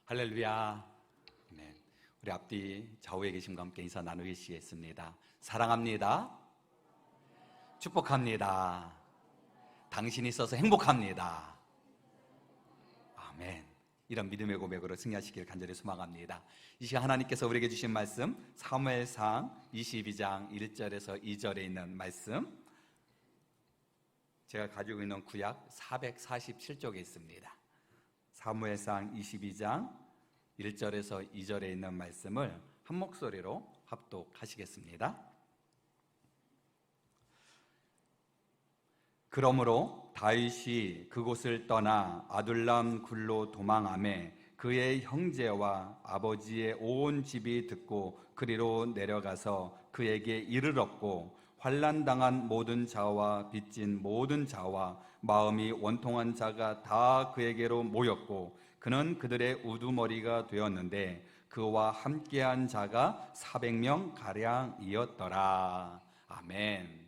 할렐루야. 아멘. 우리 앞뒤 좌우에 계신 분과 함께 인사 나누시겠습니다. 사랑합니다. 축복합니다. 당신이 있어서 행복합니다. 아멘. 이런 믿음의 고백으로 승리하시길 간절히 소망합니다. 이 시간 하나님께서 우리에게 주신 말씀 사무엘상 22장 1절에서 2절에 있는 말씀, 제가 가지고 있는 구약 447쪽에 있습니다. 사무엘상 22장 1절에서 2절에 있는 말씀을 한 목소리로 합독하시겠습니다. 그러므로 다윗이 그곳을 떠나 아둘람 굴로 도망하매 그의 형제와 아버지의 온 집이 듣고 그리로 내려가서 그에게 이르렀고, 환난당한 모든 자와 빚진 모든 자와 마음이 원통한 자가 다 그에게로 모였고, 그는 그들의 우두머리가 되었는데 그와 함께한 자가 400명 가량이었더라. 아멘.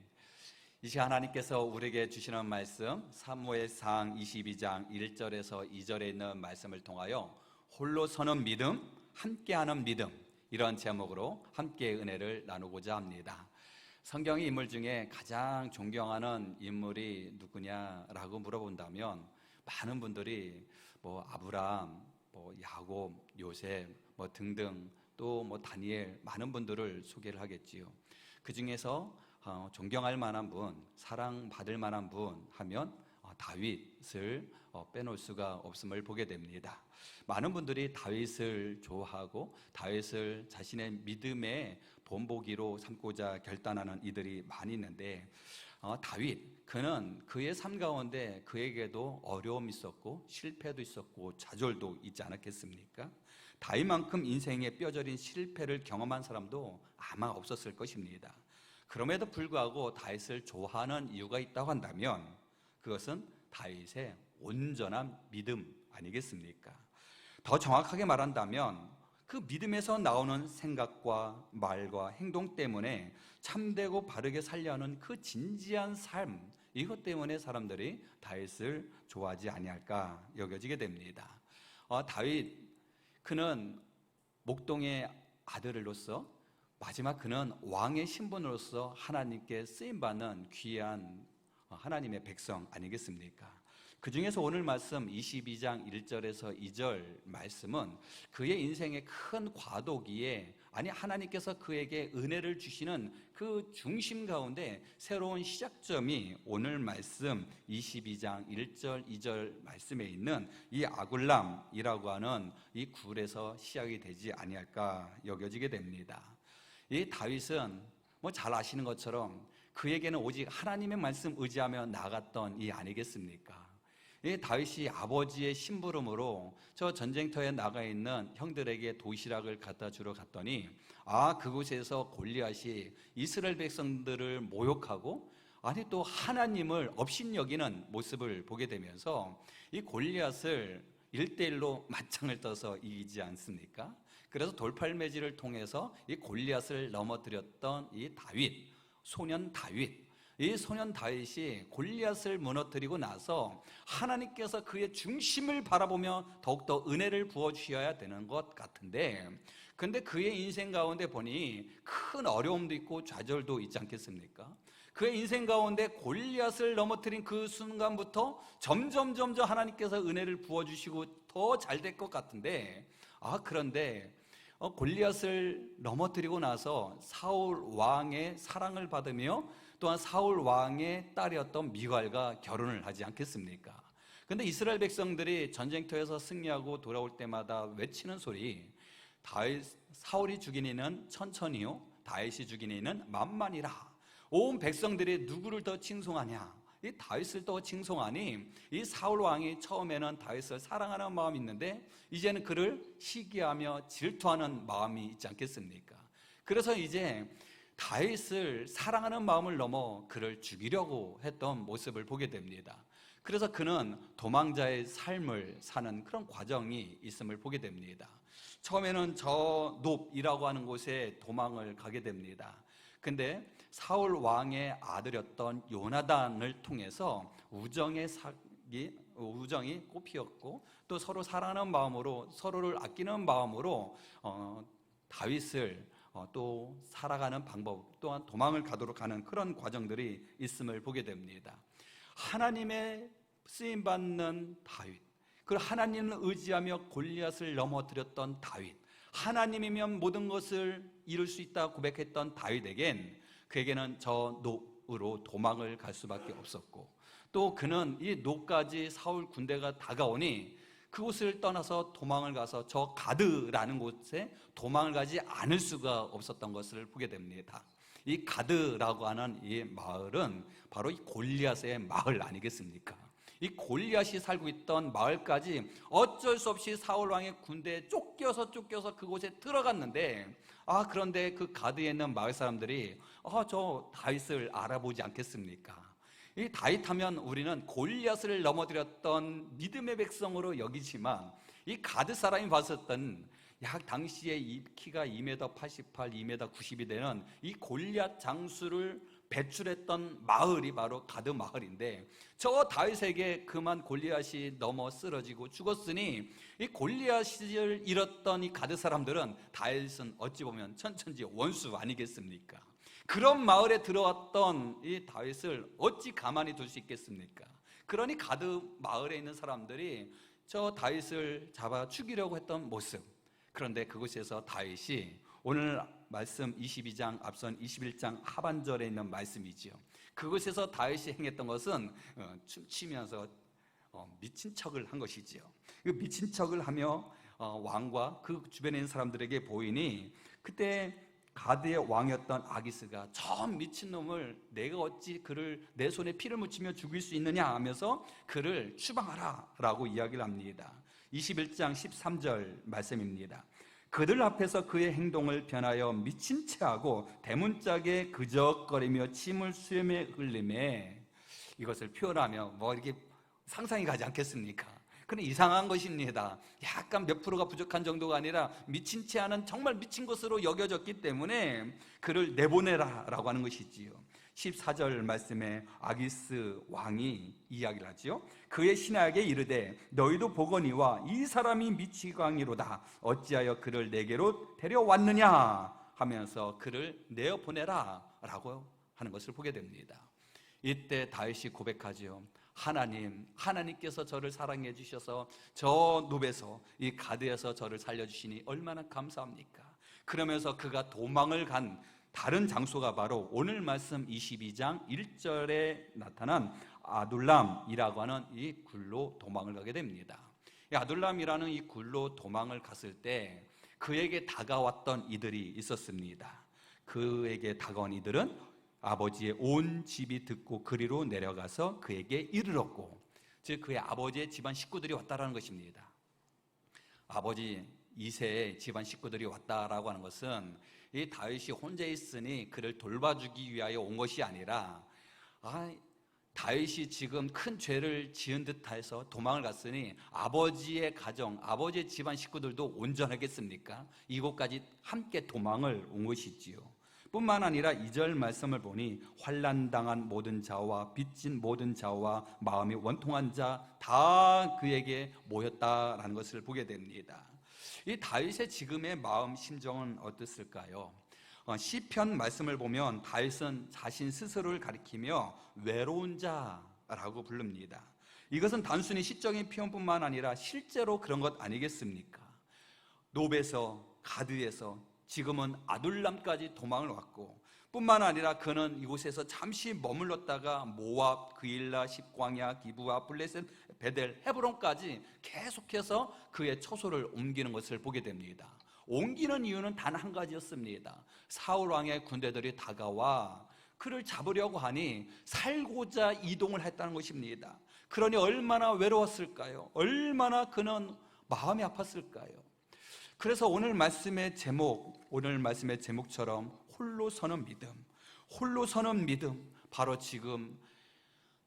이 시간 하나님께서 우리에게 주시는 말씀 사무엘상 22장 1절에서 2절에 있는 말씀을 통하여 홀로 서는 믿음, 함께하는 믿음, 이런 제목으로 함께 은혜를 나누고자 합니다. 성경의 인물 중에 가장 존경하는 인물이 누구냐라고 물어본다면 많은 분들이 아브라함, 야곱, 요셉 등등, 또 다니엘, 많은 분들을 소개를 하겠지요. 그 중에서 존경할 만한 분, 사랑받을 만한 분 하면 다윗을 빼놓을 수가 없음을 보게 됩니다. 많은 분들이 다윗을 좋아하고 다윗을 자신의 믿음의 본보기로 삼고자 결단하는 이들이 많이 있는데, 다윗, 그는 그의 삶 가운데 그에게도 어려움이 있었고 실패도 있었고 좌절도 있지 않았겠습니까? 다윗만큼 인생에 뼈저린 실패를 경험한 사람도 아마 없었을 것입니다. 그럼에도 불구하고 다윗을 좋아하는 이유가 있다고 한다면 그것은 다윗의 온전한 믿음 아니겠습니까? 더 정확하게 말한다면 그 믿음에서 나오는 생각과 말과 행동 때문에 참되고 바르게 살려는 그 진지한 삶, 이것 때문에 사람들이 다윗을 좋아하지 아니할까 여겨지게 됩니다. 다윗, 그는 목동의 아들로서 마지막 그는 왕의 신분으로서 하나님께 쓰임받는 귀한 하나님의 백성 아니겠습니까? 그 중에서 오늘 말씀 22장 1절에서 2절 말씀은 그의 인생의 큰 과도기에, 하나님께서 그에게 은혜를 주시는 그 중심 가운데 새로운 시작점이 오늘 말씀 22장 1절 2절 말씀에 있는 이 아굴람이라고 하는 이 굴에서 시작이 되지 아니할까 여겨지게 됩니다. 이 다윗은 잘 아시는 것처럼 그에게는 오직 하나님의 말씀 의지하며 나아갔던 이 아니겠습니까? 이 다윗이 아버지의 심부름으로 저 전쟁터에 나가 있는 형들에게 도시락을 갖다 주러 갔더니 그곳에서 골리앗이 이스라엘 백성들을 모욕하고 또 하나님을 업신여기는 모습을 보게 되면서 이 골리앗을 1대1로 맞짱을 떠서 이기지 않습니까? 그래서 돌팔매질을 통해서 이 골리앗을 넘어뜨렸던 이 다윗, 소년 다윗, 이 소년 다윗이 골리앗을 무너뜨리고 나서 하나님께서 그의 중심을 바라보며 더욱더 은혜를 부어주셔야 되는 것 같은데, 근데 그의 인생 가운데 보니 큰 어려움도 있고 좌절도 있지 않겠습니까? 그의 인생 가운데 골리앗을 넘어뜨린 그 순간부터 점점 하나님께서 은혜를 부어주시고 더 잘 될 것 같은데, 그런데 골리앗을 넘어뜨리고 나서 사울 왕의 사랑을 받으며 또한 사울 왕의 딸이었던 미갈과 결혼을 하지 않겠습니까? 그런데 이스라엘 백성들이 전쟁터에서 승리하고 돌아올 때마다 외치는 소리, 사울이 죽인 이는 천천히요, 다윗이 죽인 이는 만만이라. 온 백성들이 누구를 더 칭송하냐? 이 다윗을 더 칭송하니 이 사울 왕이 처음에는 다윗을 사랑하는 마음이 있는데 이제는 그를 시기하며 질투하는 마음이 있지 않겠습니까? 그래서 이제 다윗을 사랑하는 마음을 넘어 그를 죽이려고 했던 모습을 보게 됩니다. 그래서 그는 도망자의 삶을 사는 그런 과정이 있음을 보게 됩니다. 처음에는 저 놉이라고 하는 곳에 도망을 가게 됩니다. 근데 사울 왕의 아들이었던 요나단을 통해서 우정의 우정이 꽃피었고 또 서로 사랑하는 마음으로 서로를 아끼는 마음으로 다윗을 또 살아가는 방법 또한 도망을 가도록 하는 그런 과정들이 있음을 보게 됩니다. 하나님의 쓰임받는 다윗, 그리고 하나님을 의지하며 골리앗을 넘어뜨렸던 다윗, 하나님이면 모든 것을 이룰 수 있다 고백했던 다윗에겐 그에게는 저 노으로 도망을 갈 수밖에 없었고 또 그는 이 노까지 사울 군대가 다가오니 그곳을 떠나서 도망을 가서 저 가드라는 곳에 도망을 가지 않을 수가 없었던 것을 보게 됩니다. 이 가드라고 하는 이 마을은 바로 이 골리앗의 마을 아니겠습니까? 이 골리앗이 살고 있던 마을까지 어쩔 수 없이 사울 왕의 군대에 쫓겨서 그곳에 들어갔는데 그런데 그 가드에 있는 마을 사람들이 저 다윗을 알아보지 않겠습니까? 이 다윗하면 우리는 골리앗을 넘어뜨렸던 믿음의 백성으로 여기지만 이 가드 사람이 봤었던 약 당시에 이 키가 2m 88, 2m 90이 되는 이 골리앗 장수를 배출했던 마을이 바로 가드 마을인데 저 다윗에게 그만 골리앗이 넘어 쓰러지고 죽었으니 이 골리앗을 잃었던 이 가드 사람들은 다윗은 어찌 보면 천천지 원수 아니겠습니까? 그런 마을에 들어왔던 이 다윗을 어찌 가만히 둘 수 있겠습니까? 그러니 가드 마을에 있는 사람들이 저 다윗을 잡아 죽이려고 했던 모습. 그런데 그곳에서 다윗이 오늘 말씀 22장 앞선 21장 하반절에 있는 말씀이지요. 그곳에서 다윗이 행했던 것은 춤추면서 미친 척을 한 것이지요. 그 미친 척을 하며 왕과 그 주변에 있는 사람들에게 보이니 그때 가드의 왕이었던 아기스가 저 미친놈을 내가 어찌 그를 내 손에 피를 묻히며 죽일 수 있느냐 하면서 그를 추방하라 라고 이야기를 합니다. 21장 13절 말씀입니다. 그들 앞에서 그의 행동을 변하여 미친 체하고 대문짝에 그적거리며 침을 수염에 흘리매, 이것을 표현하며 이렇게 상상이 가지 않겠습니까? 그는 이상한 것입니다. 약간 몇 프로가 부족한 정도가 아니라 미친 체하는 정말 미친 것으로 여겨졌기 때문에 그를 내보내라 라고 하는 것이지요. 14절 말씀에 아기스 왕이 이야기를 하지요. 그의 신하에게 이르되 너희도 보거니와 이 사람이 미치광이로다. 어찌하여 그를 내게로 데려왔느냐 하면서 그를 내어보내라 라고 하는 것을 보게 됩니다. 이때 다윗이 고백하지요. 하나님께서 저를 사랑해 주셔서 저 눕에서 이 가드에서 저를 살려주시니 얼마나 감사합니까? 그러면서 그가 도망을 간 다른 장소가 바로 오늘 말씀 22장 1절에 나타난 아둘람이라고 하는 이 굴로 도망을 가게 됩니다. 이 아둘람이라는 이 굴로 도망을 갔을 때 그에게 다가왔던 이들이 있었습니다. 그에게 다가온 이들은 아버지의 온 집이 듣고 그리로 내려가서 그에게 이르렀고, 즉 그의 아버지의 집안 식구들이 왔다라는 것입니다. 아버지 이세의 집안 식구들이 왔다라고 하는 것은 이 다윗이 혼자 있으니 그를 돌봐주기 위하여 온 것이 아니라 다윗이 지금 큰 죄를 지은 듯해서 도망을 갔으니 아버지의 가정, 아버지의 집안 식구들도 온전하겠습니까? 이곳까지 함께 도망을 온 것이지요. 뿐만 아니라 2절 말씀을 보니 환난당한 모든 자와 빚진 모든 자와 마음이 원통한 자 다 그에게 모였다라는 것을 보게 됩니다. 이 다윗의 지금의 마음 심정은 어땠을까요? 시편 말씀을 보면 다윗은 자신 스스로를 가리키며 외로운 자라고 부릅니다. 이것은 단순히 시적인 표현뿐만 아니라 실제로 그런 것 아니겠습니까? 노베에서 가드에서 지금은 아둘람까지 도망을 왔고, 뿐만 아니라 그는 이곳에서 잠시 머물렀다가 모압, 그일라, 십광야, 기브아, 블레셋, 베델, 헤브론까지 계속해서 그의 처소를 옮기는 것을 보게 됩니다. 옮기는 이유는 단 한 가지였습니다. 사울 왕의 군대들이 다가와 그를 잡으려고 하니 살고자 이동을 했다는 것입니다. 그러니 얼마나 외로웠을까요? 얼마나 그는 마음이 아팠을까요? 그래서 오늘 말씀의 제목처럼 홀로 서는 믿음, 바로 지금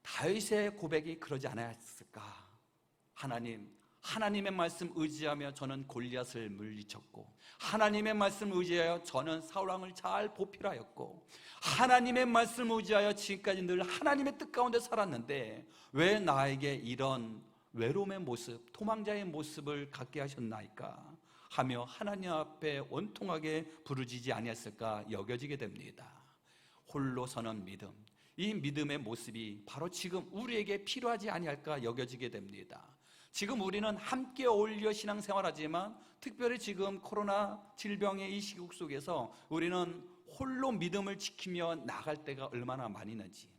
다윗의 고백이 그러지 않았을까? 하나님의 말씀 의지하며 저는 골리앗을 물리쳤고, 하나님의 말씀 의지하여 저는 사울왕을 잘 보필하였고, 하나님의 말씀 의지하여 지금까지 늘 하나님의 뜻 가운데 살았는데 왜 나에게 이런 외로움의 모습, 도망자의 모습을 갖게 하셨나이까 하며 하나님 앞에 원통하게 부르짖지 아니했을까 여겨지게 됩니다. 홀로 서는 믿음, 이 믿음의 모습이 바로 지금 우리에게 필요하지 아니할까 여겨지게 됩니다. 지금 우리는 함께 어울려 신앙생활하지만 특별히 지금 코로나 질병의 이 시국 속에서 우리는 홀로 믿음을 지키며 나갈 때가 얼마나 많이 있는지,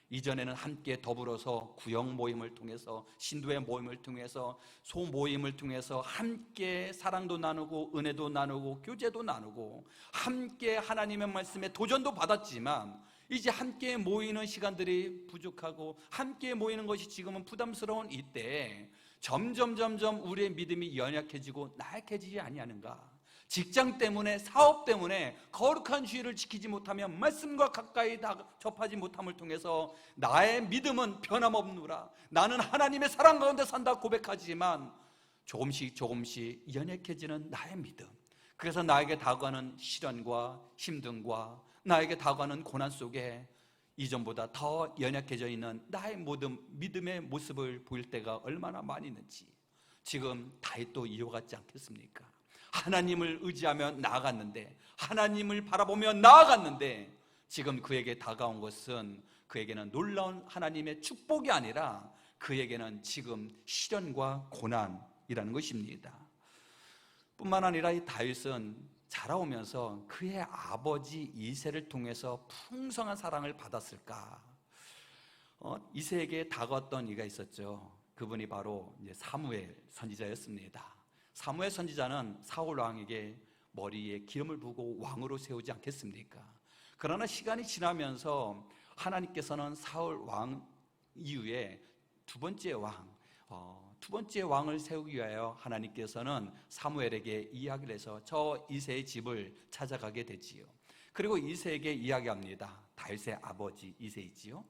이전에는 함께 더불어서 구역 모임을 통해서, 신도의 모임을 통해서, 소모임을 통해서 함께 사랑도 나누고 은혜도 나누고 교제도 나누고 함께 하나님의 말씀에 도전도 받았지만 이제 함께 모이는 시간들이 부족하고 함께 모이는 것이 지금은 부담스러운 이때에 점점 우리의 믿음이 연약해지고 나약해지지 아니하는가? 직장 때문에, 사업 때문에 거룩한 주의를 지키지 못하면 말씀과 가까이 접하지 못함을 통해서 나의 믿음은 변함없노라, 나는 하나님의 사랑 가운데 산다 고백하지만 조금씩 연약해지는 나의 믿음, 그래서 나에게 다가가는 시련과 힘듦과 나에게 다가가는 고난 속에 이전보다 더 연약해져 있는 나의 모든 믿음의 모습을 보일 때가 얼마나 많이 있는지 지금 다윗도 이어갔지 않겠습니까? 하나님을 의지하며 나아갔는데, 하나님을 바라보며 나아갔는데 지금 그에게 다가온 것은 그에게는 놀라운 하나님의 축복이 아니라 그에게는 지금 시련과 고난이라는 것입니다. 뿐만 아니라 이 다윗은 자라오면서 그의 아버지 이새를 통해서 풍성한 사랑을 받았을까? 이새에게 다가왔던 이가 있었죠. 그분이 바로 사무엘 선지자였습니다. 사무엘 선지자는 사울 왕에게 머리에 기름을 부고 왕으로 세우지 않겠습니까? 그러나 시간이 지나면서 하나님께서는 사울 왕 이후에 두 번째 왕을 세우기 위하여 하나님께서는 사무엘에게 이야기를 해서 저 이새의 집을 찾아가게 되지요. 그리고 이새에게 이야기합니다. 다윗의 아버지 이새이지요.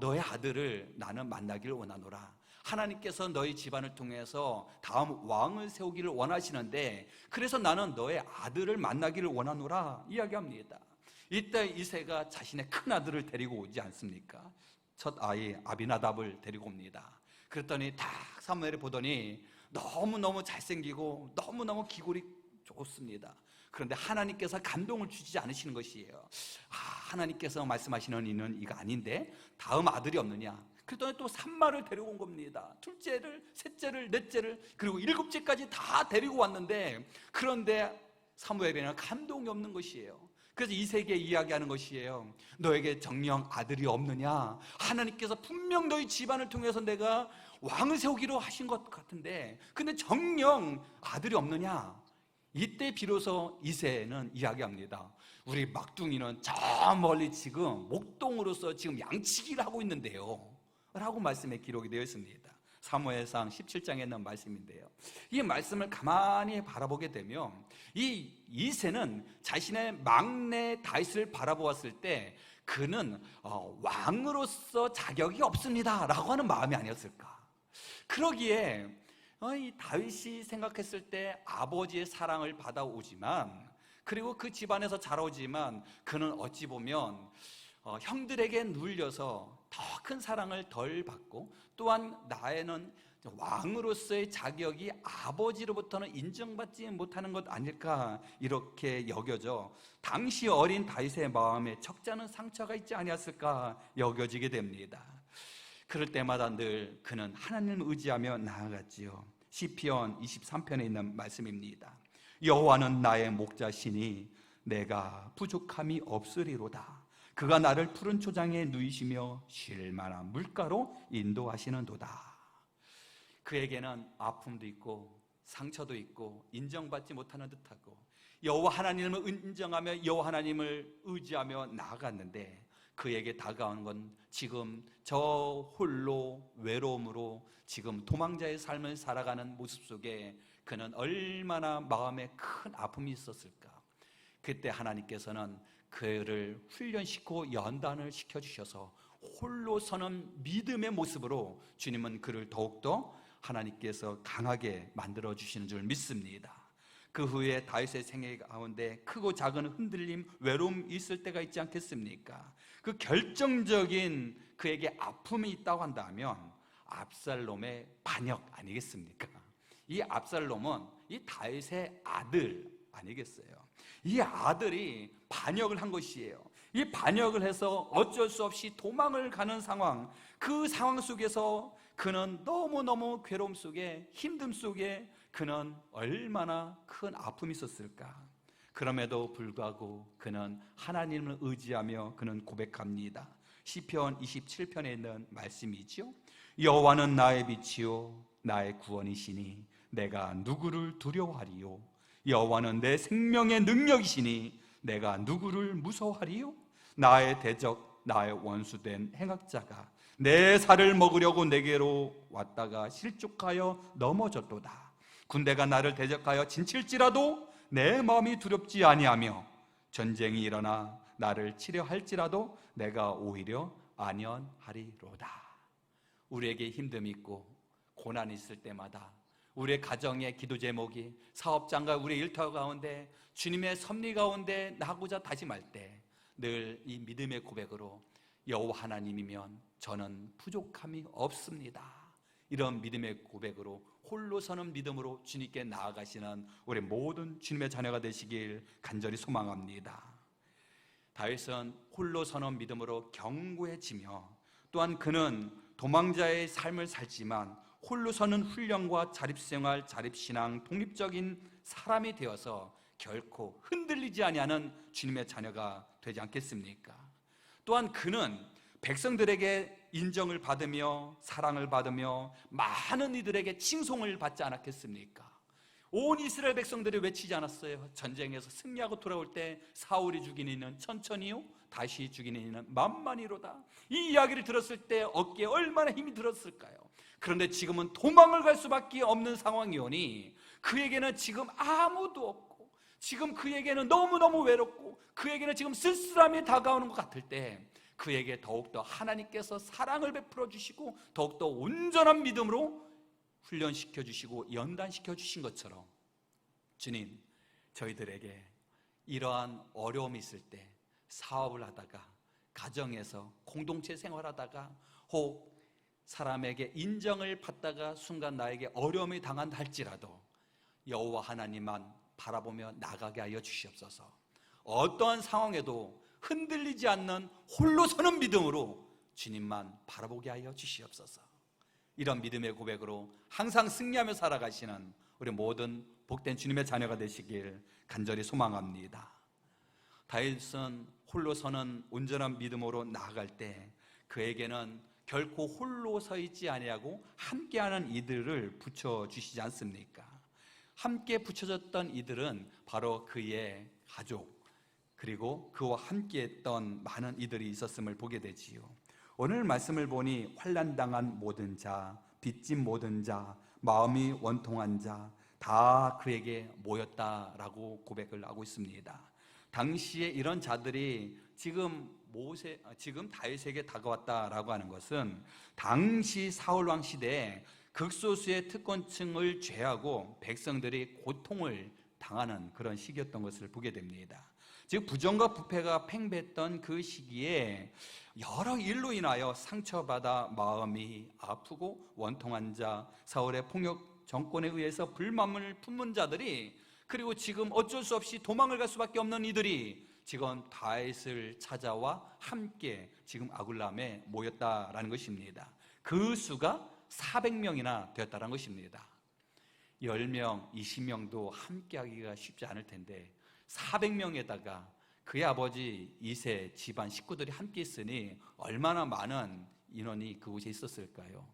너의 아들을 나는 만나기를 원하노라. 하나님께서 너희 집안을 통해서 다음 왕을 세우기를 원하시는데 그래서 나는 너의 아들을 만나기를 원하노라 이야기합니다. 이때 이새가 자신의 큰 아들을 데리고 오지 않습니까? 첫 아이 아비나답을 데리고 옵니다. 그랬더니 딱 사무엘을 보더니 너무너무 잘생기고 너무너무 기골이 좋습니다. 그런데 하나님께서 감동을 주지 않으시는 것이에요. 하나님께서 말씀하시는 이는 이가 아닌데 다음 아들이 없느냐? 그랬더니 또 산마를 데리고 온 겁니다. 둘째를, 셋째를, 넷째를, 그리고 일곱째까지 다 데리고 왔는데 그런데 사무엘에는 감동이 없는 것이에요. 그래서 이새에게 이야기하는 것이에요. 너에게 정녕 아들이 없느냐? 하나님께서 분명 너희 집안을 통해서 내가 왕을 세우기로 하신 것 같은데 근데 정녕 아들이 없느냐? 이때 비로소 이새는 이야기합니다. 우리 막둥이는 저 멀리 지금 목동으로서 지금 양치기를 하고 있는데요 라고 말씀에 기록이 되어 있습니다. 사무엘상 17장에 있는 말씀인데요, 이 말씀을 가만히 바라보게 되면 이 이새는 자신의 막내 다윗을 바라보았을 때 그는 왕으로서 자격이 없습니다 라고 하는 마음이 아니었을까? 그러기에 이 다윗이 생각했을 때 아버지의 사랑을 받아오지만 그리고 그 집안에서 자라오지만 그는 어찌 보면 형들에게 눌려서 더 큰 사랑을 덜 받고 또한 나에는 왕으로서의 자격이 아버지로부터는 인정받지 못하는 것 아닐까 이렇게 여겨져 당시 어린 다윗의 마음에 적잖은 상처가 있지 아니었을까 여겨지게 됩니다. 그럴 때마다 늘 그는 하나님을 의지하며 나아갔지요. 시편 23편에 있는 말씀입니다. 여호와는 나의 목자시니 내가 부족함이 없으리로다. 그가 나를 푸른 초장에 누이시며 쉴 만한 물가로 인도하시는도다. 그에게는 아픔도 있고 상처도 있고 인정받지 못하는 듯하고 여호와 하나님을 인정하며 여호와 하나님을 의지하며 나아갔는데 그에게 다가온 건 지금 저 홀로 외로움으로 지금 도망자의 삶을 살아가는 모습 속에 그는 얼마나 마음에 큰 아픔이 있었을까. 그때 하나님께서는 그를 훈련시키고 연단을 시켜주셔서 홀로 서는 믿음의 모습으로 주님은 그를 더욱더 하나님께서 강하게 만들어 주시는 줄 믿습니다. 그 후에 다윗의 생애 가운데 크고 작은 흔들림, 외로움이 있을 때가 있지 않겠습니까? 그 결정적인 그에게 아픔이 있다고 한다면 압살롬의 반역 아니겠습니까? 이 압살롬은 이 다윗의 아들 아니겠어요? 이 아들이 반역을 한 것이에요. 이 반역을 해서 어쩔 수 없이 도망을 가는 상황, 그 상황 속에서 그는 너무너무 괴로움 속에, 힘듦 속에 그는 얼마나 큰 아픔이 있었을까? 그럼에도 불구하고 그는 하나님을 의지하며 그는 고백합니다. 시편 27편에 있는 말씀이죠. 여호와는 나의 빛이요 나의 구원이시니 내가 누구를 두려워하리요? 여호와는 내 생명의 능력이시니 내가 누구를 무서워하리요? 나의 대적, 나의 원수된 행악자가 내 살을 먹으려고 내게로 왔다가 실족하여 넘어졌도다. 군대가 나를 대적하여 진칠지라도 내 마음이 두렵지 아니하며 전쟁이 일어나 나를 치려 할지라도 내가 오히려 안연하리로다. 우리에게 힘듦이 있고 고난이 있을 때마다 우리의 가정의 기도 제목이 사업장과 우리의 일터 가운데 주님의 섭리 가운데 나고자 다짐할 때 늘 이 믿음의 고백으로 여호와 하나님이면 저는 부족함이 없습니다. 이런 믿음의 고백으로 홀로 서는 믿음으로 주님께 나아가시는 우리 모든 주님의 자녀가 되시길 간절히 소망합니다. 다윗은 홀로 서는 믿음으로 견고해지며 또한 그는 도망자의 삶을 살지만 홀로 서는 훈련과 자립생활, 자립신앙, 독립적인 사람이 되어서 결코 흔들리지 아니하는 주님의 자녀가 되지 않겠습니까? 또한 그는 백성들에게 인정을 받으며 사랑을 받으며 많은 이들에게 칭송을 받지 않았겠습니까? 온 이스라엘 백성들이 외치지 않았어요? 전쟁에서 승리하고 돌아올 때 사울이 죽인 이는 천천히요 다시 죽인 이는 만만히로다. 이 이야기를 들었을 때 어깨에 얼마나 힘이 들었을까요? 그런데 지금은 도망을 갈 수밖에 없는 상황이오니 그에게는 지금 아무도 없고 지금 그에게는 너무너무 외롭고 그에게는 지금 쓸쓸함이 다가오는 것 같을 때 그에게 더욱더 하나님께서 사랑을 베풀어 주시고 더욱더 온전한 믿음으로 훈련시켜 주시고 연단시켜 주신 것처럼 주님, 저희들에게 이러한 어려움이 있을 때 사업을 하다가 가정에서 공동체 생활하다가 혹 사람에게 인정을 받다가 순간 나에게 어려움이 당한다 할지라도 여호와 하나님만 바라보며 나가게 하여 주시옵소서. 어떠한 상황에도 흔들리지 않는 홀로 서는 믿음으로 주님만 바라보게 하여 주시옵소서. 이런 믿음의 고백으로 항상 승리하며 살아가시는 우리 모든 복된 주님의 자녀가 되시길 간절히 소망합니다. 다윗은 홀로 서는 온전한 믿음으로 나아갈 때 그에게는 결코 홀로 서 있지 아니하고 함께하는 이들을 붙여주시지 않습니까? 함께 붙여졌던 이들은 바로 그의 가족 그리고 그와 함께했던 많은 이들이 있었음을 보게 되지요. 오늘 말씀을 보니 환난당한 모든 자, 빚진 모든 자, 마음이 원통한 자 다 그에게 모였다라고 고백을 하고 있습니다. 당시에 이런 자들이 지금 다윗에게 다가왔다라고 하는 것은 당시 사울 왕 시대에 극소수의 특권층을 제하고 백성들이 고통을 당하는 그런 시기였던 것을 보게 됩니다. 즉 부정과 부패가 팽배했던 그 시기에 여러 일로 인하여 상처받아 마음이 아프고 원통한 자, 사울의 폭력 정권에 의해서 불만을 품은 자들이 그리고 지금 어쩔 수 없이 도망을 갈 수밖에 없는 이들이 지금 다윗을 찾아와 함께 지금 아굴람에 모였다라는 것입니다. 그 수가 400명이나 되었다는 것입니다. 10명, 20명도 함께 하기가 쉽지 않을 텐데 400명에다가 그의 아버지 이세 집안 식구들이 함께 있으니 얼마나 많은 인원이 그곳에 있었을까요?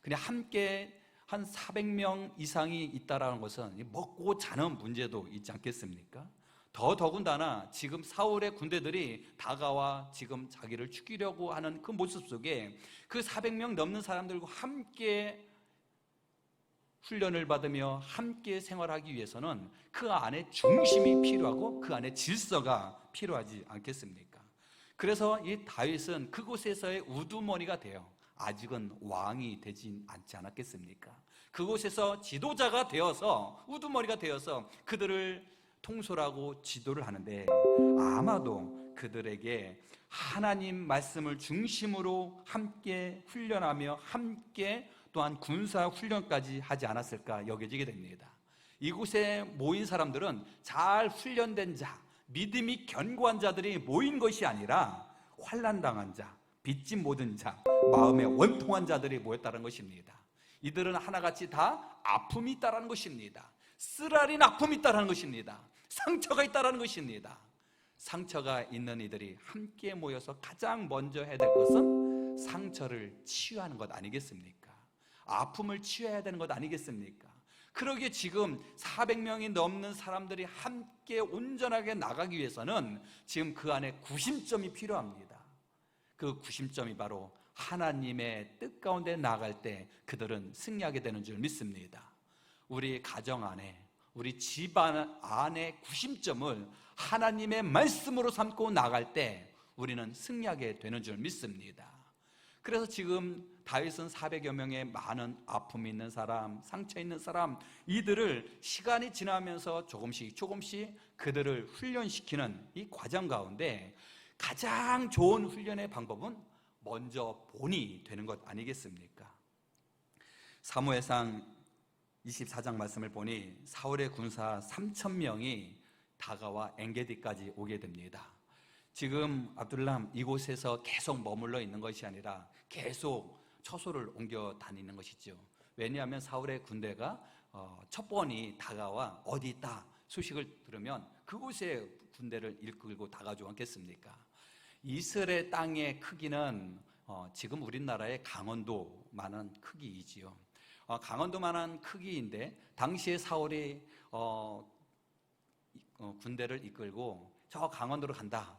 그냥 함께 한 400명 이상이 있다라는 것은 먹고 자는 문제도 있지 않겠습니까? 더군다나 지금 사울의 군대들이 다가와 지금 자기를 죽이려고 하는 그 모습 속에 그 400명 넘는 사람들과 함께 훈련을 받으며 함께 생활하기 위해서는 그 안에 중심이 필요하고 그 안에 질서가 필요하지 않겠습니까? 그래서 이 다윗은 그곳에서의 우두머리가 돼요. 아직은 왕이 되진 않지 않았겠습니까? 그곳에서 지도자가 되어서, 우두머리가 되어서 그들을 통솔하고 지도를 하는데, 아마도 그들에게 하나님 말씀을 중심으로 함께 훈련하며 함께 또한 군사 훈련까지 하지 않았을까 여겨지게 됩니다. 이곳에 모인 사람들은 잘 훈련된 자, 믿음이 견고한 자들이 모인 것이 아니라 환난당한 자, 빚진 모든 자, 마음에 원통한 자들이 모였다는 것입니다. 이들은 하나같이 다 아픔이 있다는 것입니다. 쓰라린 아픔이 있다는 것입니다. 상처가 있다는 것입니다. 상처가 있는 이들이 함께 모여서 가장 먼저 해야 될 것은 상처를 치유하는 것 아니겠습니까? 아픔을 치유해야 되는 것 아니겠습니까? 그러기에 지금 400명이 넘는 사람들이 함께 온전하게 나가기 위해서는 지금 그 안에 구심점이 필요합니다. 그 구심점이 바로 하나님의 뜻 가운데 나아갈 때 그들은 승리하게 되는 줄 믿습니다. 우리 가정 안에, 우리 집안 안에 구심점을 하나님의 말씀으로 삼고 나갈 때 우리는 승리하게 되는 줄 믿습니다. 그래서 지금 다윗은 400여 명의 많은 아픔이 있는 사람, 상처 있는 사람, 이들을 시간이 지나면서 조금씩 그들을 훈련시키는 이 과정 가운데 가장 좋은 훈련의 방법은 먼저 본이 되는 것 아니겠습니까? 사무엘상 24장 말씀을 보니 사울의 군사 3,000명이 다가와 엔게디까지 오게 됩니다. 지금 압둘람 이곳에서 계속 머물러 있는 것이 아니라 계속 처소를 옮겨 다니는 것이죠. 왜냐하면 사울의 군대가 첫 번이 다가와 어디 있다 소식을 들으면 그곳에 군대를 이끌고 다가오지 않겠습니까? 이스라엘 땅의 크기는 지금 우리나라의 강원도만한 크기이지요. 강원도만한 크기인데 당시에 사울이 군대를 이끌고 저 강원도로 간다.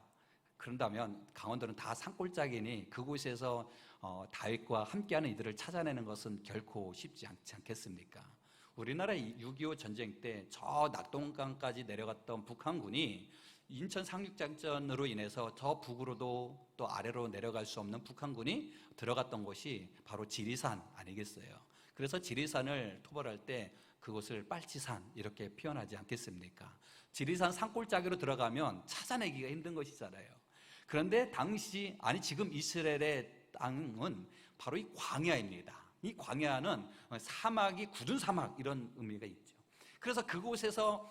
그런다면 강원도는 다 산골짜기니 그곳에서 다윗과 함께하는 이들을 찾아내는 것은 결코 쉽지 않지 않겠습니까? 우리나라 6.25 전쟁 때 저 낙동강까지 내려갔던 북한군이 인천 상륙작전으로 인해서 저 북으로도 또 아래로 내려갈 수 없는 북한군이 들어갔던 곳이 바로 지리산 아니겠어요? 그래서 지리산을 토벌할 때 그곳을 빨치산 이렇게 표현하지 않겠습니까? 지리산 산골짜기로 들어가면 찾아내기가 힘든 것이잖아요. 그런데 지금 이스라엘의 땅은 바로 이 광야입니다. 이 광야는 사막이 굳은 사막 이런 의미가 있죠. 그래서 그곳에서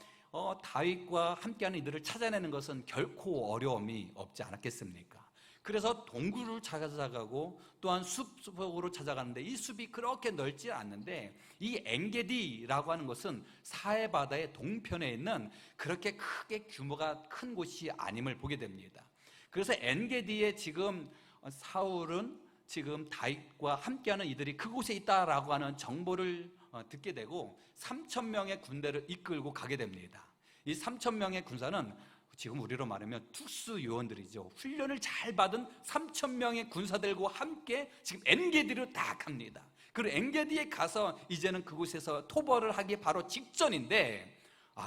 다윗과 함께하는 이들을 찾아내는 것은 결코 어려움이 없지 않았겠습니까? 그래서 동굴을 찾아가고 또한 숲속으로 찾아가는데 이 숲이 그렇게 넓지 않는데 이 엔게디라고 하는 것은 사해 바다의 동편에 있는 그렇게 크게 규모가 큰 곳이 아님을 보게 됩니다. 그래서 엔게디에 지금 사울은 지금 다윗과 함께하는 이들이 그곳에 있다라고 하는 정보를 듣게 되고 3,000명의 군대를 이끌고 가게 됩니다. 이 3,000명의 군사는 지금 우리로 말하면 특수 요원들이죠. 훈련을 잘 받은 3,000명의 군사들과 함께 지금 엔게디로 딱 갑니다. 그리고 엔게디에 가서 이제는 그곳에서 토벌을 하기 바로 직전인데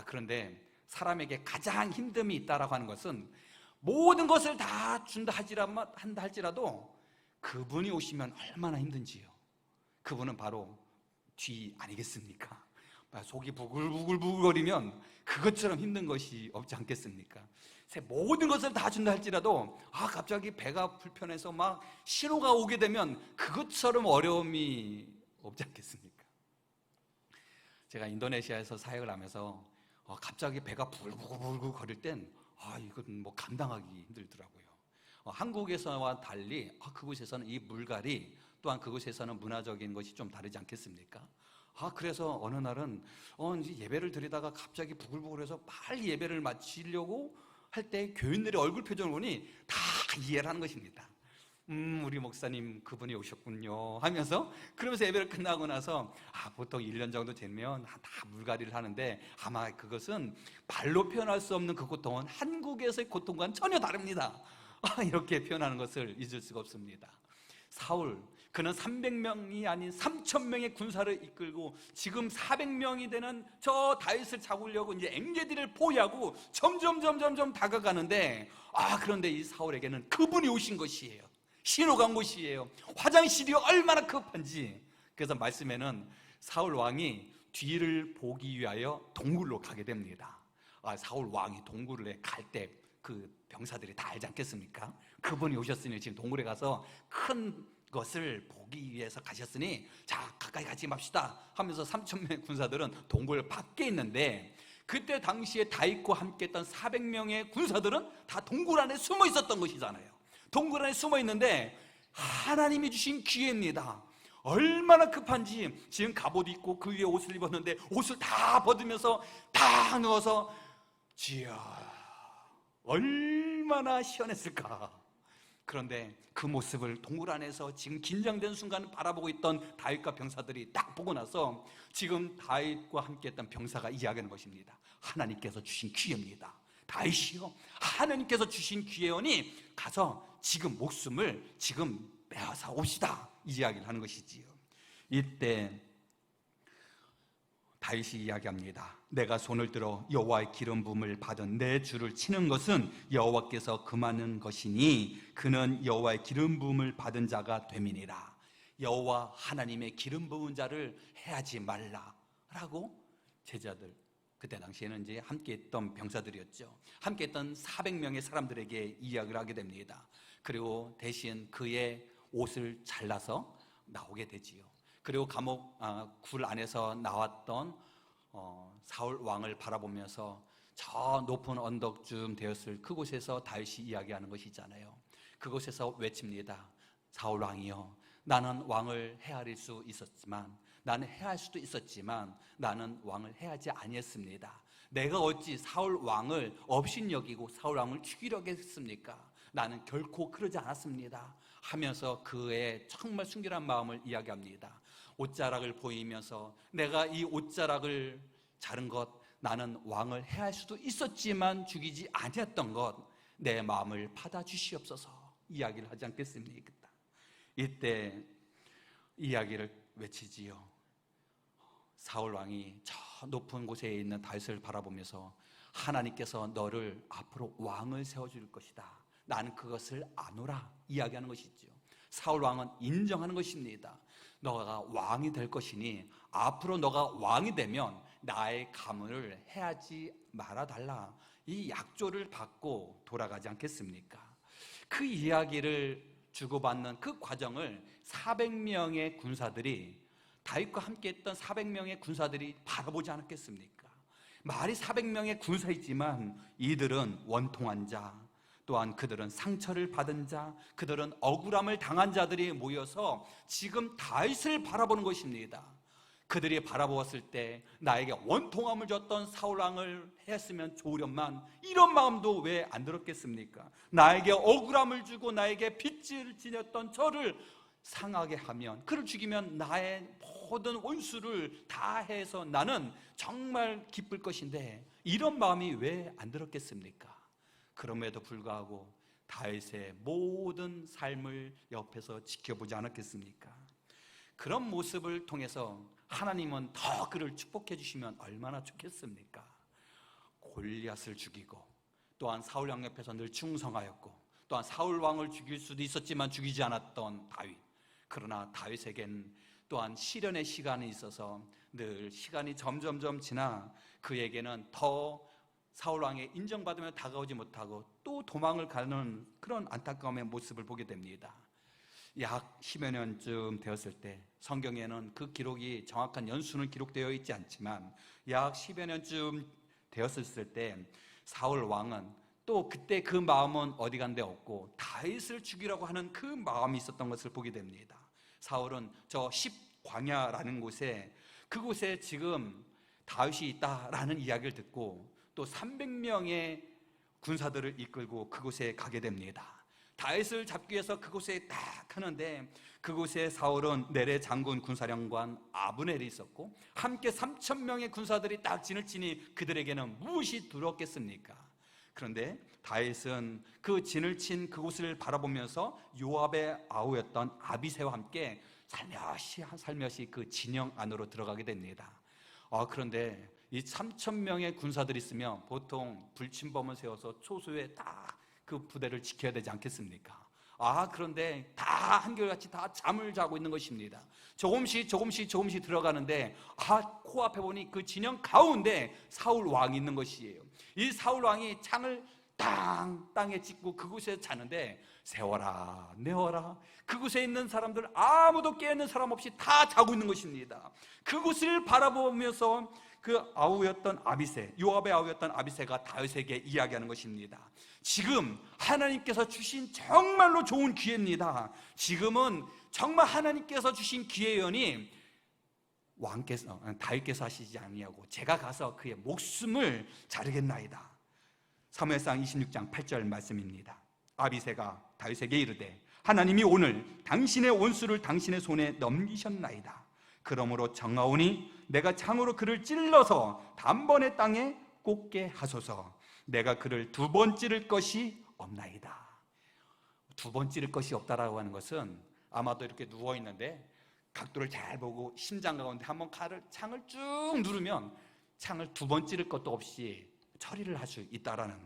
그런데 사람에게 가장 힘듦이 있다라고 하는 것은 모든 것을 다 준다 한다 할지라도 그분이 오시면 얼마나 힘든지요. 그분은 바로 뒤 아니겠습니까? 속이 부글부글부글거리면 그것처럼 힘든 것이 없지 않겠습니까? 모든 것을 다 준다 할지라도 갑자기 배가 불편해서 막 신호가 오게 되면 그것처럼 어려움이 없지 않겠습니까? 제가 인도네시아에서 사역을 하면서 갑자기 배가 부글부글 거릴 땐 이건 뭐 감당하기 힘들더라고요. 한국에서와 달리 그곳에서는 이 물갈이 또한 그곳에서는 문화적인 것이 좀 다르지 않겠습니까? 그래서 어느 날은 이제 예배를 드리다가 갑자기 부글부글해서 빨리 예배를 마치려고 할 때 교인들의 얼굴 표정을 보니 다 이해를 하는 것입니다. 우리 목사님 그분이 오셨군요 하면서 그러면서 예배를 끝나고 나서 보통 1년 정도 되면 다 물갈이를 하는데 아마 그것은 말로 표현할 수 없는 그 고통은 한국에서의 고통과는 전혀 다릅니다. 이렇게 표현하는 것을 잊을 수가 없습니다. 사울, 그는 300명이 아닌 3,000명의 군사를 이끌고 지금 400명이 되는 저 다윗을 잡으려고 이제 엔게디를 포위하고 점점 다가가는데 그런데 이 사울에게는 그분이 오신 것이에요. 쉬러 간 곳이에요. 화장실이 얼마나 급한지. 그래서 말씀에는 사울 왕이 뒤를 보기 위하여 동굴로 가게 됩니다. 사울 왕이 동굴에 갈 때 그 병사들이 다 알지 않겠습니까? 그분이 오셨으니 지금 동굴에 가서 큰 것을 보기 위해서 가셨으니 자, 가까이 가지 맙시다 하면서 3,000명의 군사들은 동굴 밖에 있는데, 그때 당시에 다윗과 함께 했던 400명의 군사들은 다 동굴 안에 숨어 있었던 것이잖아요. 동굴 안에 숨어 있는데 하나님이 주신 기회입니다. 얼마나 급한지 지금 갑옷 입고 그 위에 옷을 입었는데 옷을 다 벗으면서 다 넣어서 지야, 얼마나 시원했을까. 그런데 그 모습을 동굴 안에서 지금 긴장된 순간을 바라보고 있던 다윗과 병사들이 딱 보고 나서 지금 다윗과 함께 했던 병사가 이야기하는 것입니다. 하나님께서 주신 기회입니다. 다윗이요, 하나님께서 주신 기회오니 가서 지금 목숨을 지금 빼앗아 옵시다, 이야기를 하는 것이지요. 이때 다윗이 이야기합니다. 내가 손을 들어 여호와의 기름 부음을 받은 내 주를 치는 것은 여호와께서 금하는 것이니 그는 여호와의 기름 부음을 받은 자가 됨이니라. 여호와 하나님의 기름 부은 자를 해하지 말라라고 제자들, 그때 당시에는 이제 함께 했던 병사들이었죠. 함께 했던 400명의 사람들에게 이야기를 하게 됩니다. 그리고 대신 그의 옷을 잘라서 나오게 되지요. 그리고 감옥 굴 안에서 나왔던 사울 왕을 바라보면서 저 높은 언덕쯤 되었을 그곳에서 다윗이 이야기하는 것이잖아요. 그곳에서 외칩니다. 사울 왕이여, 나는 왕을 헤아릴 수 있었지만, 나는 해할 수도 있었지만 나는 왕을 해하지 아니했습니다. 내가 어찌 사울 왕을 업신여기고 사울 왕을 죽이려고 했습니까? 나는 결코 그러지 않았습니다 하면서 그의 정말 순결한 마음을 이야기합니다. 옷자락을 보이면서 내가 이 옷자락을 자른 것, 나는 왕을 해할 수도 있었지만 죽이지 아니했던 것, 내 마음을 받아주시옵소서 이야기를 하지 않겠습니까? 이때 이야기를 외치지요. 사울 왕이 저 높은 곳에 있는 다윗을 바라보면서 하나님께서 너를 앞으로 왕을 세워줄 것이다, 나는 그것을 아노라 이야기하는 것이죠. 사울 왕은 인정하는 것입니다. 너가 왕이 될 것이니 앞으로 너가 왕이 되면 나의 가문을 해하지 말아달라, 이 약조를 받고 돌아가지 않겠습니까? 그 이야기를 주고받는 그 과정을 400명의 군사들이, 다윗과 함께 했던 400명의 군사들이 바라보지 않았겠습니까? 말이 400명의 군사이지만 이들은 원통한 자, 또한 그들은 상처를 받은 자, 그들은 억울함을 당한 자들이 모여서 지금 다윗을 바라보는 것입니다. 그들이 바라보았을 때 나에게 원통함을 줬던 사울왕을 했으면 좋으련만, 이런 마음도 왜 안 들었겠습니까? 나에게 억울함을 주고 나에게 빚을 지녔던 저를 상하게 하면, 그를 죽이면 나의 모든 원수를 다 해서 나는 정말 기쁠 것인데 이런 마음이 왜 안 들었겠습니까? 그럼에도 불구하고 다윗의 모든 삶을 옆에서 지켜보지 않았겠습니까? 그런 모습을 통해서 하나님은 더 그를 축복해 주시면 얼마나 좋겠습니까? 골리앗을 죽이고, 또한 사울 왕 옆에서 늘 충성하였고, 또한 사울 왕을 죽일 수도 있었지만 죽이지 않았던 다윗. 그러나 다윗에겐 또한 시련의 시간이 있어서 늘 시간이 점점점 지나 그에게는 더 사울 왕의 인정받으며 다가오지 못하고 또 도망을 가는 그런 안타까움의 모습을 보게 됩니다. 약 10여 년쯤 되었을 때, 성경에는 그 기록이 정확한 연수는 기록되어 있지 않지만 약 10여 년쯤 되었을 때 사울 왕은 또 그때 그 마음은 어디 간 데 없고 다윗을 죽이려고 하는 그 마음이 있었던 것을 보게 됩니다. 사울은 저 십광야라는 곳에, 그곳에 지금 다윗이 있다라는 이야기를 듣고 또 300명의 군사들을 이끌고 그곳에 가게 됩니다. 다윗을 잡기 위해서 그곳에 딱 하는데, 그곳에 사울은 내레 장군 군사령관 아브넬이 있었고 함께 3,000명의 군사들이 딱 진을 치니 그들에게는 무엇이 두렵겠습니까? 그런데 다윗은 그 진을 친 그곳을 바라보면서 요압의 아우였던 아비새와 함께 살며시 그 진영 안으로 들어가게 됩니다. 그런데 이 3,000명의 군사들이 있으면 보통 불침범을 세워서 초소에 딱 그 부대를 지켜야 되지 않겠습니까? 그런데 다 한결같이 다 잠을 자고 있는 것입니다. 조금씩 들어가는데 코앞에 보니 그 진영 가운데 사울 왕이 있는 것이에요. 이 사울 왕이 창을 땅에 찍고 그곳에 자는데 세워라 내워라 그곳에 있는 사람들 아무도 깨어있는 사람 없이 다 자고 있는 것입니다. 그곳을 바라보면서 그 아우였던 아비새, 요압의 아우였던 아비새가 다윗에게 이야기하는 것입니다. 지금 하나님께서 주신 정말로 좋은 기회입니다. 지금은 정말 하나님께서 주신 기회여니 다윗께서 하시지 아니하고 제가 가서 그의 목숨을 자르겠나이다. 사무엘상 26장 8절 말씀입니다. 아비새가 다윗에게 이르되 하나님이 오늘 당신의 원수를 당신의 손에 넘기셨나이다. 그러므로 정하오니 내가 창으로 그를 찔러서 단번에 땅에 꽂게 하소서. 내가 그를 두 번 찌를 것이 없나이다. 두 번 찌를 것이 없다라고 하는 것은 아마도 이렇게 누워있는데 각도를 잘 보고 심장 가운데 한번 창을 쭉 누르면 창을 두 번 찌를 것도 없이 처리를 할 수 있다라는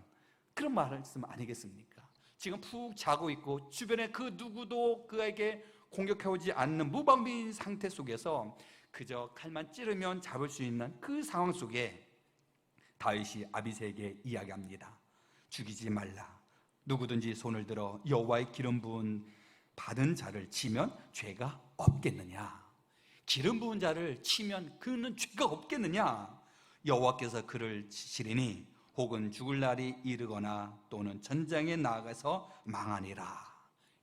그런 말씀 아니겠습니까? 지금 푹 자고 있고 주변에 그 누구도 그에게 공격해오지 않는 무방비인 상태 속에서 그저 칼만 찌르면 잡을 수 있는 그 상황 속에 다윗이 아비새에게 이야기합니다. 죽이지 말라. 누구든지 손을 들어 여호와의 기름 부은 받은 자를 치면 죄가 없겠느냐? 기름 부은 자를 치면 그는 죄가 없겠느냐? 여호와께서 그를 치시리니 혹은 죽을 날이 이르거나 또는 전장에 나아가서 망하니라.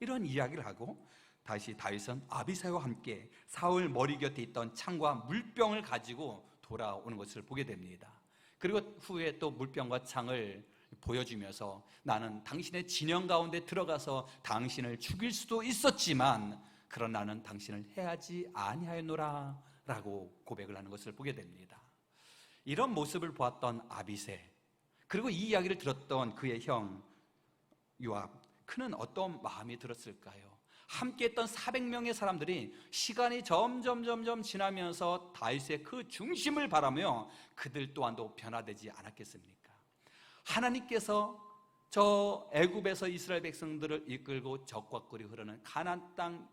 이런 이야기를 하고 다시 다윗은 아비새와 함께 사울 머리 곁에 있던 창과 물병을 가지고 돌아오는 것을 보게 됩니다. 그리고 후에 또 물병과 창을 보여주면서 나는 당신의 진영 가운데 들어가서 당신을 죽일 수도 있었지만 그러나 나는 당신을 해하지 아니하였노라 라고 고백을 하는 것을 보게 됩니다. 이런 모습을 보았던 아비새, 그리고 이 이야기를 들었던 그의 형 요압, 그는 어떤 마음이 들었을까요? 함께했던 400명의 사람들이 시간이 점점 지나면서 다윗의 그 중심을 바라며 그들 또한도 변화되지 않았겠습니까? 하나님께서 저 애굽에서 이스라엘 백성들을 이끌고 적과 꿀이 흐르는 가나안 땅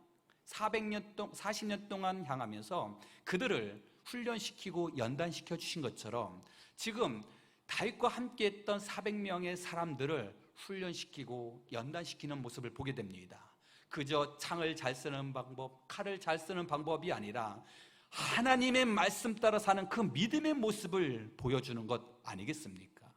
40년 동안 향하면서 그들을 훈련시키고 연단시켜 주신 것처럼 지금 다윗과 함께했던 400명의 사람들을 훈련시키고 연단시키는 모습을 보게 됩니다. 그저 창을 잘 쓰는 방법, 칼을 잘 쓰는 방법이 아니라 하나님의 말씀 따라 사는 그 믿음의 모습을 보여주는 것 아니겠습니까?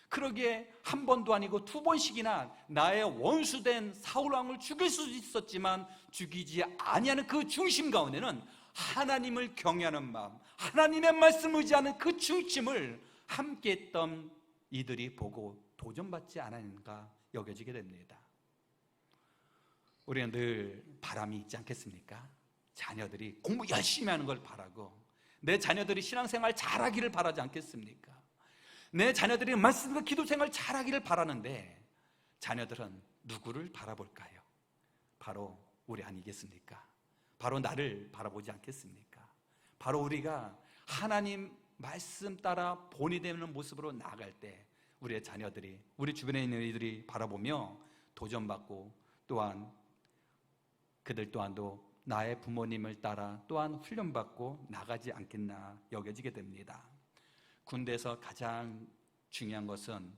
그러기에 한 번도 아니고 두 번씩이나 나의 원수된 사울왕을 죽일 수도 있었지만 죽이지 아니하는 그 중심 가운데는 하나님을 경외하는 마음, 하나님의 말씀을 의지하는 그 중심을 함께했던 이들이 보고 도전받지 않았는가 여겨지게 됩니다. 우리는 늘 바람이 있지 않겠습니까? 자녀들이 공부 열심히 하는 걸 바라고 내 자녀들이 신앙생활 잘하기를 바라지 않겠습니까? 내 자녀들이 말씀과 기도생활 잘하기를 바라는데 자녀들은 누구를 바라볼까요? 바로 우리 아니겠습니까? 바로 나를 바라보지 않겠습니까? 바로 우리가 하나님 말씀 따라 본이 되는 모습으로 나아갈 때 우리의 자녀들이, 우리 주변에 있는 이들이 바라보며 도전받고 또한 그들 또한도 나의 부모님을 따라 또한 훈련받고 나가지 않겠나 여겨지게 됩니다. 군대에서 가장 중요한 것은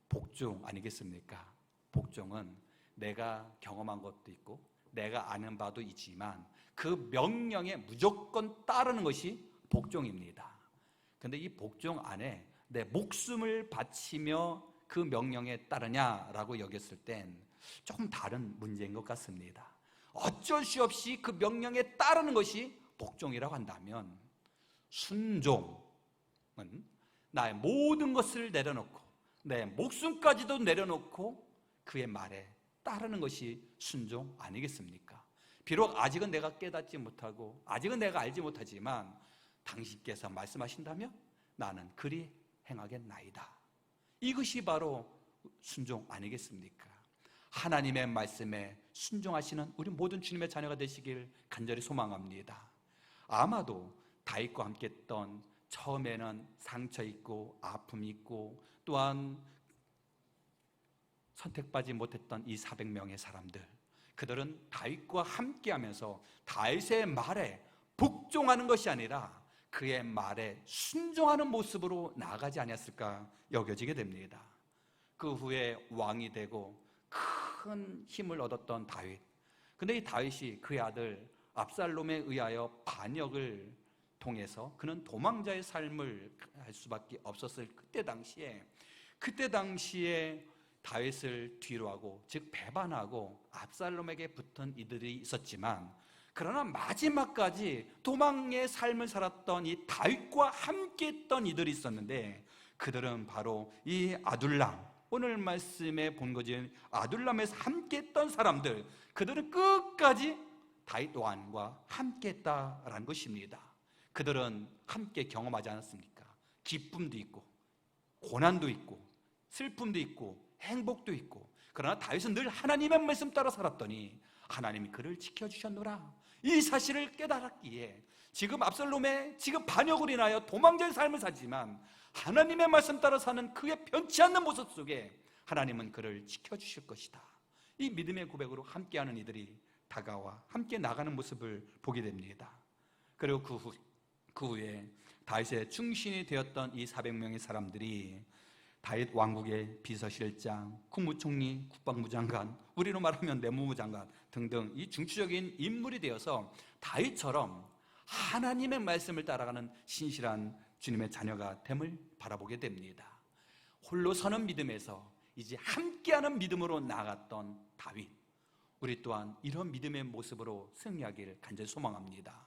복종 아니겠습니까? 복종은 내가 경험한 것도 있고 내가 아는 바도 있지만 그 명령에 무조건 따르는 것이 복종입니다. 그런데 이 복종 안에 내 목숨을 바치며 그 명령에 따르냐라고 여겼을 땐 조금 다른 문제인 것 같습니다. 어쩔 수 없이 그 명령에 따르는 것이 복종이라고 한다면 순종은 나의 모든 것을 내려놓고 내 목숨까지도 내려놓고 그의 말에 따르는 것이 순종 아니겠습니까? 비록 아직은 내가 깨닫지 못하고 아직은 내가 알지 못하지만 당신께서 말씀하신다면 나는 그리 행하겠나이다. 이것이 바로 순종 아니겠습니까? 하나님의 말씀에 순종하시는 우리 모든 주님의 자녀가 되시길 간절히 소망합니다. 아마도 다윗과 함께 했던 처음에는 상처 있고 아픔이 있고 또한 선택받지 못했던 이 400명의 사람들, 그들은 다윗과 함께하면서 다윗의 말에 복종하는 것이 아니라 그의 말에 순종하는 모습으로 나아가지 아니었을까 여겨지게 됩니다. 그 후에 왕이 되고 큰 힘을 얻었던 다윗. 근데 이 다윗이 그의 아들 압살롬에 의하여 반역을 통해서 그는 도망자의 삶을 할 수밖에 없었을 그때 당시에 다윗을 뒤로하고 즉 배반하고 압살롬에게 붙은 이들이 있었지만, 그러나 마지막까지 도망의 삶을 살았던 이 다윗과 함께 했던 이들이 있었는데, 그들은 바로 이 아둘람, 오늘 말씀에 본 거지 아둘람에서 함께 했던 사람들, 그들은 끝까지 다윗 왕과 함께 했다라는 것입니다. 그들은 함께 경험하지 않았습니까? 기쁨도 있고 고난도 있고 슬픔도 있고 행복도 있고. 그러나 다윗은 늘 하나님의 말씀 따라 살았더니 하나님이 그를 지켜주셨노라. 이 사실을 깨달았기에 지금 압살롬의 반역으로 인하여 도망자의 삶을 살지만 하나님의 말씀 따라 사는 그의 변치 않는 모습 속에 하나님은 그를 지켜주실 것이다. 이 믿음의 고백으로 함께하는 이들이 다가와 함께 나가는 모습을 보게 됩니다. 그리고 그 후에 다윗의 충신이 되었던 이 400명의 사람들이 다윗 왕국의 비서실장, 국무총리, 국방부 장관, 우리로 말하면 내무부 장관 등등 이 중추적인 인물이 되어서 다윗처럼 하나님의 말씀을 따라가는 신실한 주님의 자녀가 됨을 바라보게 됩니다. 홀로 서는 믿음에서 이제 함께하는 믿음으로 나아갔던 다윗, 우리 또한 이런 믿음의 모습으로 승리하기를 간절히 소망합니다.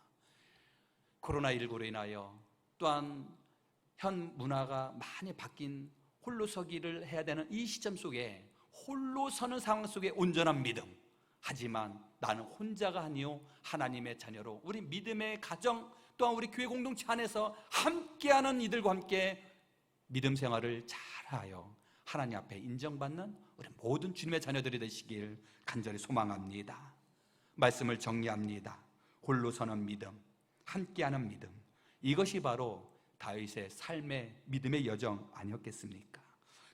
코로나19로 인하여 또한 현 문화가 많이 바뀐 홀로 서기를 해야 되는 이 시점 속에 홀로 서는 상황 속에 온전한 믿음, 하지만 나는 혼자가 아니요 하나님의 자녀로 우리 믿음의 가정 또한 우리 교회 공동체 안에서 함께하는 이들과 함께 믿음 생활을 잘하여 하나님 앞에 인정받는 우리 모든 주님의 자녀들이 되시길 간절히 소망합니다. 말씀을 정리합니다. 홀로 서는 믿음, 함께하는 믿음, 이것이 바로 다윗의 삶의 믿음의 여정 아니었겠습니까?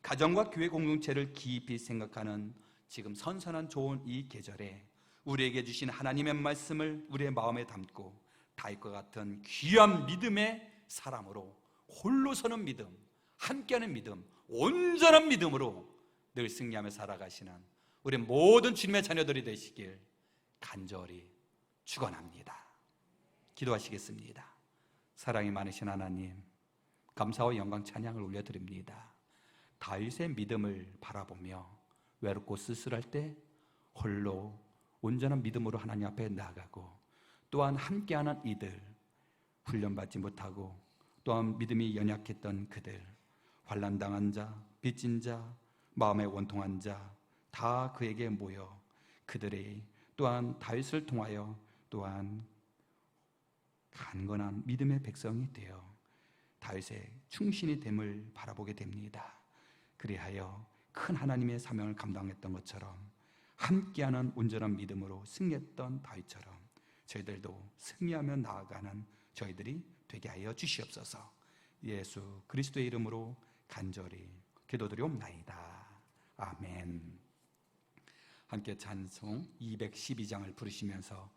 가정과 교회 공동체를 깊이 생각하는 지금 선선한 좋은 이 계절에 우리에게 주신 하나님의 말씀을 우리의 마음에 담고 다윗과 같은 귀한 믿음의 사람으로 홀로 서는 믿음, 함께하는 믿음, 온전한 믿음으로 늘 승리하며 살아가시는 우리 모든 주님의 자녀들이 되시길 간절히 축원합니다. 기도하시겠습니다. 사랑이 많으신 하나님, 감사와 영광 찬양을 올려드립니다. 다윗의 믿음을 바라보며 외롭고 쓸쓸할 때 홀로 온전한 믿음으로 하나님 앞에 나아가고, 또한 함께하는 이들, 훈련받지 못하고 또한 믿음이 연약했던 그들, 환난당한 자, 빚진 자, 마음에 원통한 자 다 그에게 모여 그들이 또한 다윗을 통하여 또한 강건한 믿음의 백성이 되어 다윗의 충신이 됨을 바라보게 됩니다. 그리하여 큰 하나님의 사명을 감당했던 것처럼 함께하는 온전한 믿음으로 승리했던 다윗처럼 저희들도 승리하며 나아가는 저희들이 되게 하여 주시옵소서. 예수 그리스도의 이름으로 간절히 기도드리옵나이다. 아멘. 함께 찬송 212장을 부르시면서